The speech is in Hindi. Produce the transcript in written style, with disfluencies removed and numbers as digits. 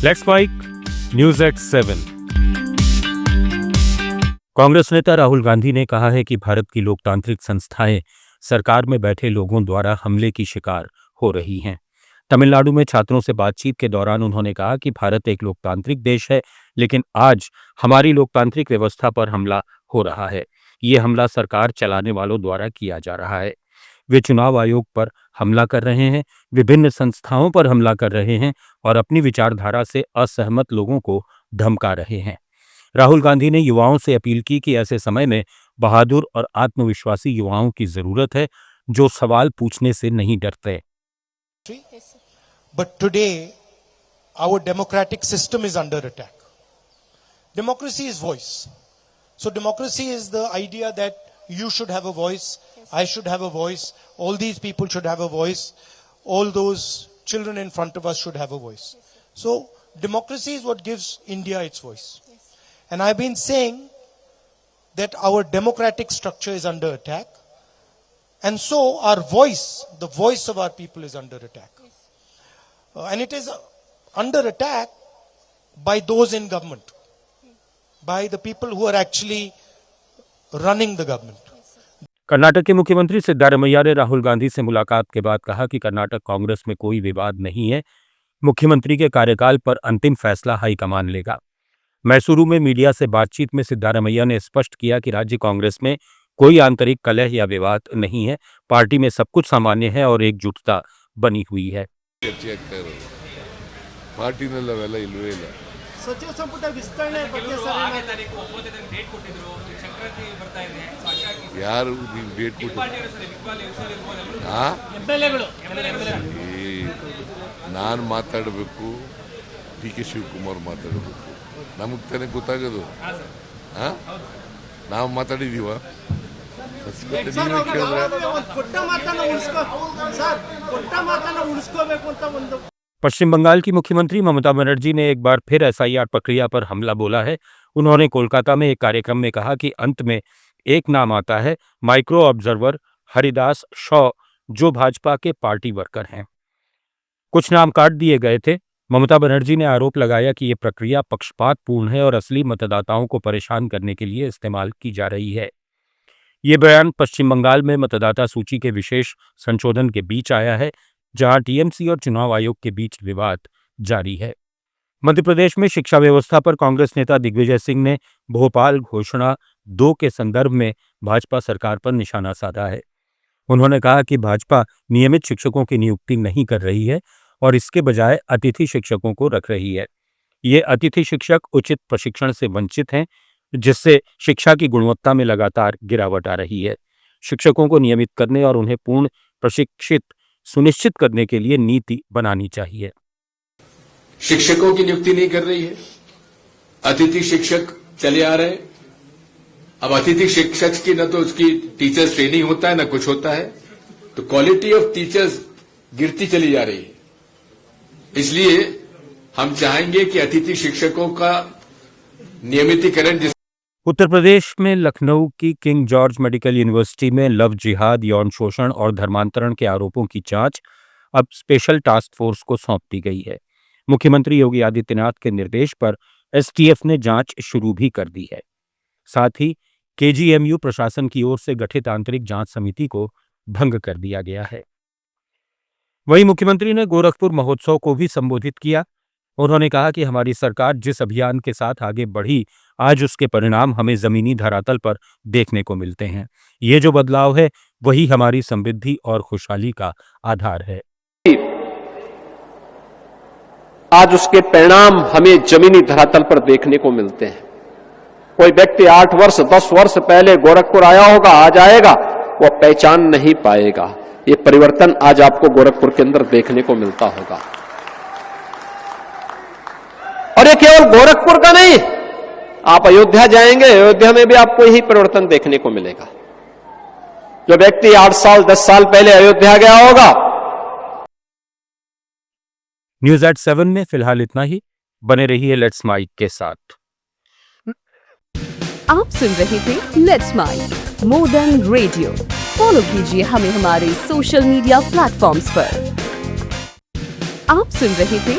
Let's mic news at 7। Congress नेता राहुल गांधी ने कहा है कि भारत की लोकतांत्रिक संस्थाएं सरकार में बैठे लोगों द्वारा हमले की शिकार हो रही हैं। तमिलनाडु में छात्रों से बातचीत के दौरान उन्होंने कहा कि भारत एक लोकतांत्रिक देश है, लेकिन आज हमारी लोकतांत्रिक व्यवस्था पर हमला हो रहा है। ये हमला सरकार चलाने वालों द्वारा किया जा रहा है। वे चुनाव आयोग पर हमला कर रहे हैं, विभिन्न संस्थाओं पर हमला कर रहे हैं और अपनी विचारधारा से असहमत लोगों को धमका रहे हैं। राहुल गांधी ने युवाओं से अपील की कि ऐसे समय में बहादुर और आत्मविश्वासी युवाओं की जरूरत है, जो सवाल पूछने से नहीं डरते। But today, our democratic system is under attack. Democracy is voice. So democracy is the idea that you should have a voice, I should have a voice, all these people should have a voice, all those children in front of us should have a voice. So democracy is what gives India its voice. And I've been saying that our democratic structure is under attack. And so our voice, the voice of our people is under attack. And it is under attack by those in government, by the people who are actually running the government. Karnataka के मुख्यमंत्री सिद्धारमैया ने राहुल गांधी से मुलाकात के बाद कहा कि कर्नाटक कांग्रेस में कोई विवाद नहीं है। मुख्यमंत्री के कार्यकाल पर अंतिम फैसला हाईकमान लेगा। मैसूरू में मीडिया से बातचीत में सिद्धारमैया ने स्पष्ट किया कि राज्य कांग्रेस में कोई आंतरिक कलह या विवाद नहीं है। पार्टी में सब कुछ सामान्य है और एकजुटता बनी हुई है। ಸಚಿವ ಸಂಪುಟ ವಿಸ್ತರಣೆ ಬಗ್ಗೆ ಯಾರು ಡೇಟ್ ನಾನು ಮಾತಾಡಬೇಕು, ಡಿ ಕೆ ಶಿವಕುಮಾರ್ ಮಾತಾಡಬೇಕು, ನಮಗೆ ತಾನೇ ಗೊತ್ತಾಗೋದು. ನಾವು ಮಾತಾಡಿದೀವ? पश्चिम बंगाल की मुख्यमंत्री ममता बनर्जी ने एक बार फिर एसआईआर प्रक्रिया पर हमला बोला है। उन्होंने कोलकाता में एक कार्यक्रम में कहा कि अंत में एक नाम आता है, माइक्रो ऑब्जर्वर हरिदास शॉ, जो भाजपा के पार्टी वर्कर हैं। कुछ नाम काट दिए गए थे। ममता बनर्जी ने आरोप लगाया कि ये प्रक्रिया पक्षपातपूर्ण है और असली मतदाताओं को परेशान करने के लिए इस्तेमाल की जा रही है। ये बयान पश्चिम बंगाल में मतदाता सूची के विशेष संशोधन के बीच आया है, जहां टीएमसी और चुनाव आयोग के बीच विवाद जारी है। मध्य प्रदेश में शिक्षा व्यवस्था पर कांग्रेस नेता दिग्विजय सिंह ने भोपाल घोषणा 2 के संदर्भ में भाजपा सरकार पर निशाना साधा है। उन्होंने कहा कि भाजपा नियमित शिक्षकों की नियुक्ति नहीं कर रही है और इसके बजाय अतिथि शिक्षकों को रख रही है। ये अतिथि शिक्षक उचित प्रशिक्षण से वंचित हैं, जिससे शिक्षा की गुणवत्ता में लगातार गिरावट आ रही है। शिक्षकों को नियमित करने और उन्हें पूर्ण प्रशिक्षित सुनिश्चित करने के लिए नीति बनानी चाहिए। शिक्षकों की नियुक्ति नहीं कर रही है, अतिथि शिक्षक चले आ रहे हैं। अब अतिथि शिक्षक की न तो उसकी टीचर्स ट्रेनिंग होता है न कुछ होता है, तो क्वालिटी ऑफ टीचर्स गिरती चली जा रही है। इसलिए हम चाहेंगे कि अतिथि शिक्षकों का नियमितीकरण। उत्तर प्रदेश में लखनऊ की किंग जॉर्ज मेडिकल यूनिवर्सिटी में लव जिहाद, यौन शोषण और धर्मांतरण के आरोपों की जांच अब स्पेशल टास्क फोर्स को सौंप दी गई है। मुख्यमंत्री योगी आदित्यनाथ के निर्देश पर एसटीएफ ने जांच शुरू भी कर दी है। साथ ही केजीएमयू प्रशासन की ओर से गठित आंतरिक जांच समिति को भंग कर दिया गया है। वहीं मुख्यमंत्री ने गोरखपुर महोत्सव को भी संबोधित किया। उन्होंने कहा कि हमारी सरकार जिस अभियान के साथ आगे बढ़ी, आज उसके परिणाम हमें जमीनी धरातल पर देखने को मिलते हैं। ये जो बदलाव है, वही हमारी समृद्धि और खुशहाली का आधार है। आज उसके परिणाम हमें जमीनी धरातल पर देखने को मिलते हैं। कोई व्यक्ति 8 वर्ष 10 वर्ष पहले गोरखपुर आया होगा, आज आएगा, वो पहचान नहीं पाएगा। ये परिवर्तन आज आपको गोरखपुर के अंदर देखने को मिलता होगा। और ये केवल गोरखपुर का नहीं, आप अयोध्या जाएंगे, अयोध्या में भी आपको यही परिवर्तन देखने को मिलेगा। जो व्यक्ति 8 साल 10 साल पहले अयोध्या गया होगा। न्यूज एट 7 में फिलहाल इतना ही। बने रहिए लेट्स माइक के साथ। आप सुन रहे थे let's mic more than radio. Follow कीजिए हमें हमारे सोशल मीडिया प्लेटफॉर्म्स पर। आप सुन रहे थे